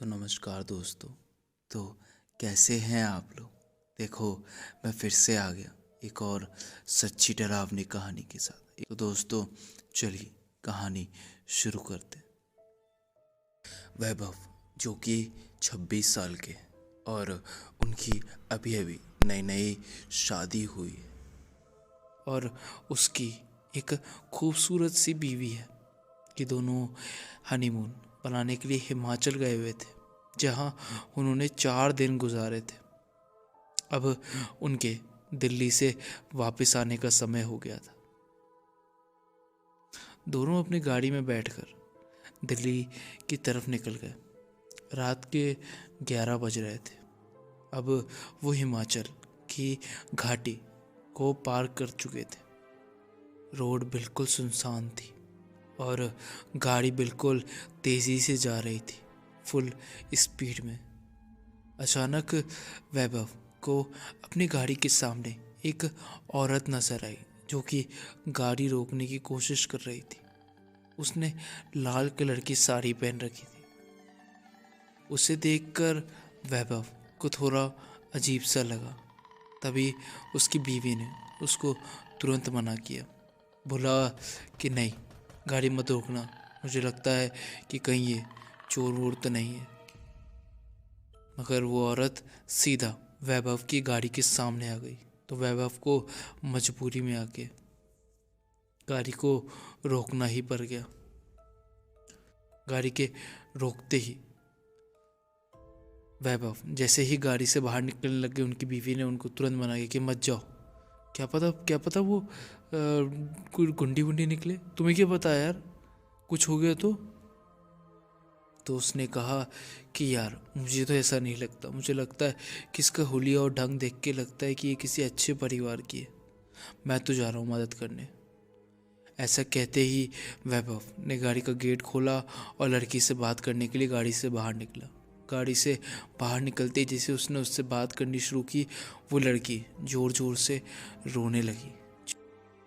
तो नमस्कार दोस्तों। तो कैसे हैं आप लोग। देखो, मैं फिर से आ गया एक और सच्ची डरावनी कहानी के साथ। तो दोस्तों, चलिए कहानी शुरू करते हैं। वैभव, जो कि 26 साल के हैं और उनकी अभी अभी नई नई शादी हुई है और उसकी एक खूबसूरत सी बीवी है कि दोनों हनीमून बनाने के लिए हिमाचल गए हुए थे, जहां उन्होंने 4 दिन गुजारे थे। अब उनके दिल्ली से वापस आने का समय हो गया था। दोनों अपनी गाड़ी में बैठकर दिल्ली की तरफ निकल गए। रात के 11 बज रहे थे। अब वो हिमाचल की घाटी को पार कर चुके थे। रोड बिल्कुल सुनसान थी और गाड़ी बिल्कुल तेज़ी से जा रही थी, फुल स्पीड में। अचानक वैभव को अपनी गाड़ी के सामने एक औरत नजर आई, जो कि गाड़ी रोकने की कोशिश कर रही थी। उसने लाल कलर की साड़ी पहन रखी थी। उसे देखकर वैभव को थोड़ा अजीब सा लगा। तभी उसकी बीवी ने उसको तुरंत मना किया, बोला कि नहीं, गाड़ी मत रोकना, मुझे लगता है कि कहीं ये चोर वोर तो नहीं है। मगर वो औरत सीधा वैभव की गाड़ी के सामने आ गई, तो वैभव को मजबूरी में आके गाड़ी को रोकना ही पड़ गया। गाड़ी के रोकते ही वैभव जैसे ही गाड़ी से बाहर निकलने लगे, उनकी बीवी ने उनको तुरंत मना किया कि मत जाओ। क्या पता वो कोई गुंडी वुंडी निकले, तुम्हें क्या पता यार, कुछ हो गया तो उसने कहा कि यार मुझे तो ऐसा नहीं लगता, मुझे लगता है कि इसका हुलिया और ढंग देख के लगता है कि ये किसी अच्छे परिवार की है। मैं तो जा रहा हूँ मदद करने। ऐसा कहते ही वैभव ने गाड़ी का गेट खोला और लड़की से बात करने के लिए गाड़ी से बाहर निकला। गाड़ी से बाहर निकलते ही जैसे उसने उससे बात करनी शुरू की, वो लड़की ज़ोर ज़ोर से रोने लगी।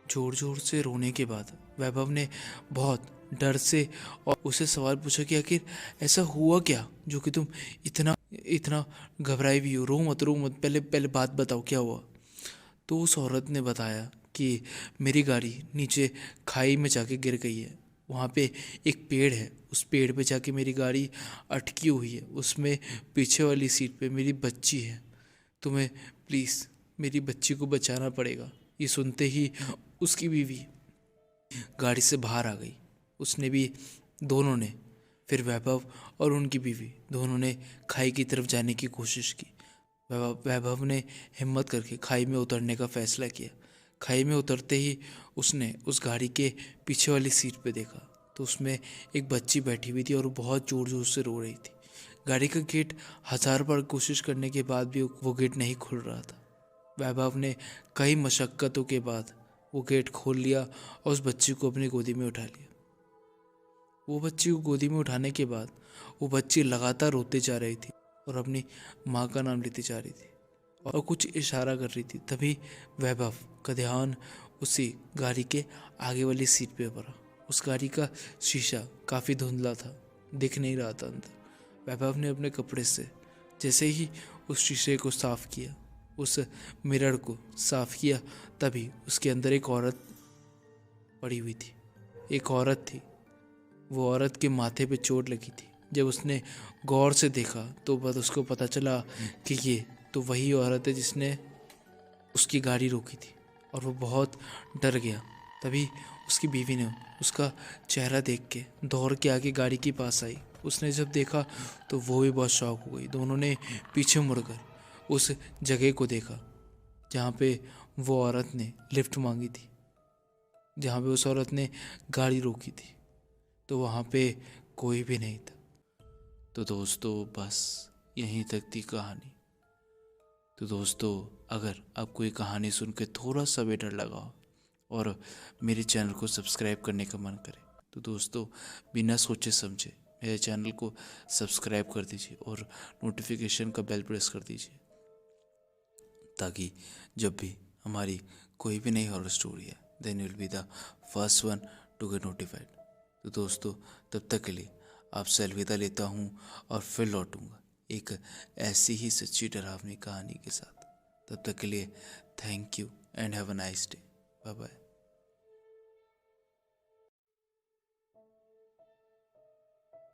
जोर जोर से रोने के बाद वैभव ने बहुत डर से और उसे सवाल पूछा कि आखिर ऐसा हुआ क्या जो कि तुम इतना इतना घबराई हुई हो। रो मत, पहले पहले बात बताओ क्या हुआ। तो उस औरत ने बताया कि मेरी गाड़ी नीचे खाई में जाके गिर गई है। वहाँ पे एक पेड़ है, उस पेड़ पे जाके मेरी गाड़ी अटकी हुई है। उसमें पीछे वाली सीट पे मेरी बच्ची है। तुम्हें प्लीज़ मेरी बच्ची को बचाना पड़ेगा। ये सुनते ही उसकी बीवी गाड़ी से बाहर आ गई। उसने भी, दोनों ने, फिर वैभव और उनकी बीवी दोनों ने खाई की तरफ जाने की कोशिश की। वैभव ने हिम्मत करके खाई में उतरने का फैसला किया। खाई में उतरते ही उसने उस गाड़ी के पीछे वाली सीट पे देखा, तो उसमें एक बच्ची बैठी हुई थी और वो बहुत ज़ोर ज़ोर से रो रही थी। गाड़ी का गेट 1000 बार कोशिश करने के बाद भी वो गेट नहीं खुल रहा था। वैभव ने कई मशक्क़तों के बाद वो गेट खोल लिया और उस बच्ची को अपनी गोदी में उठा लिया। वो बच्ची को गोदी में उठाने के बाद वो बच्ची लगातार रोते जा रही थी और अपनी माँ का नाम लेती जा रही थी और कुछ इशारा कर रही थी। तभी वैभव का ध्यान उसी गाड़ी के आगे वाली सीट पे पड़ा। उस गाड़ी का शीशा काफ़ी धुंधला था, दिख नहीं रहा था अंदर। वैभव ने अपने कपड़े से जैसे ही उस शीशे को साफ किया, उस मिरर को साफ किया, तभी उसके अंदर एक औरत पड़ी हुई थी। एक औरत थी। वो औरत के माथे पे चोट लगी थी। जब उसने गौर से देखा तो बस उसको पता चला कि ये तो वही औरत है जिसने उसकी गाड़ी रोकी थी और वो बहुत डर गया। तभी उसकी बीवी ने उसका चेहरा देख के दौड़ के आके गाड़ी के पास आई। उसने जब देखा तो वो भी बहुत शॉक हो गई। दोनों ने पीछे मुड़कर उस जगह को देखा जहाँ पे वो औरत ने लिफ्ट मांगी थी, जहाँ पे उस औरत ने गाड़ी रोकी थी, तो वहाँ पे कोई भी नहीं था। तो दोस्तों, बस यहीं तक थी कहानी। तो दोस्तों, अगर आपको ये कहानी सुन के थोड़ा सा भी डर लगा हो और मेरे चैनल को सब्सक्राइब करने का मन करे, तो दोस्तों बिना सोचे समझे मेरे चैनल को सब्सक्राइब कर दीजिए और नोटिफिकेशन का बेल प्रेस कर दीजिए, ताकि जब भी हमारी कोई भी नई हॉरर स्टोरी है, then will be the first one to get notified. तो दोस्तों, तब तक के लिए आपसे अलविदा लेता हूँ और फिर लौटूंगा एक ऐसी ही सच्ची डरावनी कहानी के साथ। तब तक के लिए thank you and have a nice day. Bye bye.